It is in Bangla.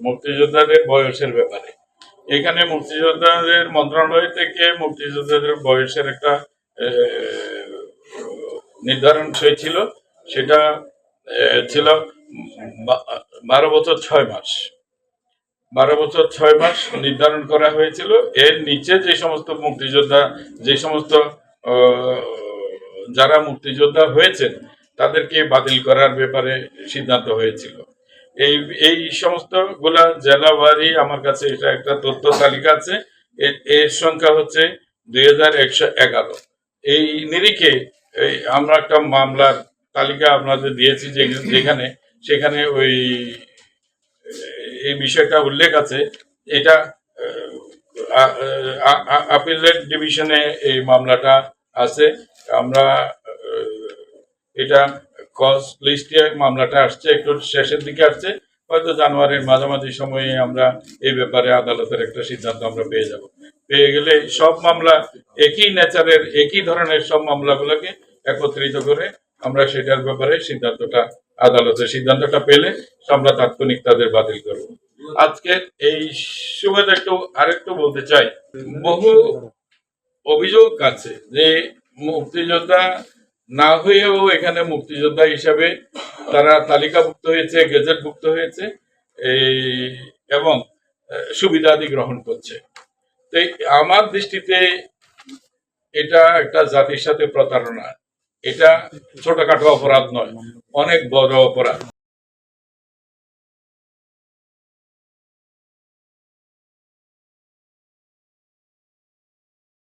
মুক্তিযোদ্ধাদের বয়সের ব্যাপারে। এখানে মুক্তিযোদ্ধাদের মন্ত্রণালয় থেকে মুক্তিযোদ্ধাদের বয়সের একটা নির্ধারণ হয়েছিল, সেটা ছিল 12 বছর 6 মাস। 12 বছর 6 মাস নির্ধারণ করা হয়েছিল। এর নিচে যে সমস্ত মুক্তিযোদ্ধা, যে সমস্ত যারা মুক্তিযোদ্ধা হয়েছেন তাদেরকে বাতিল করার ব্যাপারে সিদ্ধান্ত হয়েছিল। এই সমস্ত গুলা জেলাওয়ারি আমার কাছে এটা একটা তথ্য তালিকা আছে। এর সংখ্যা হচ্ছে 2111। এই নিরিখে আমরা একটা মামলার তালিকা আপনাদের দিয়েছি, যেখানে সেখানে এই বিষয়টা উল্লেখ আছে। এটা আপিলেট ডিভিশনে এই মামলাটা আছে। আমরা এটা কজ লিস্টে মামলাটা আসছে, একটু শেষের দিকে আসছে, হয়তো জানুয়ারির মাঝামাঝি সময়ে আমরা এই ব্যাপারে আদালতের একটা সিদ্ধান্ত আমরা পেয়ে যাব। পেয়ে গেলে সব মামলা একই নেচারের, একই ধরনের সব মামলাগুলোকে একত্রিত করে আমরা সেটার ব্যাপারে আদালতের সিদ্ধান্তটা পেলে আমরা তাৎক্ষণিক তাদের বাতিল করব। আজকে এই সুবাদে আরেকটু বলতে চাই, বহু অভিযোগ আছে যে মুক্তিযোদ্ধা না হয়েও এখানে মুক্তিযোদ্ধা হিসাবে তারা তালিকাভুক্ত হয়েছে, গেজেটভুক্ত হয়েছে এবং সুবিধাদি গ্রহণ করছে। তো আমার দৃষ্টিতে এটা একটা জাতির সাথে প্রতারণা। এটা ছোটখাটো অপরাধ নয়, অনেক বড় অপরাধ।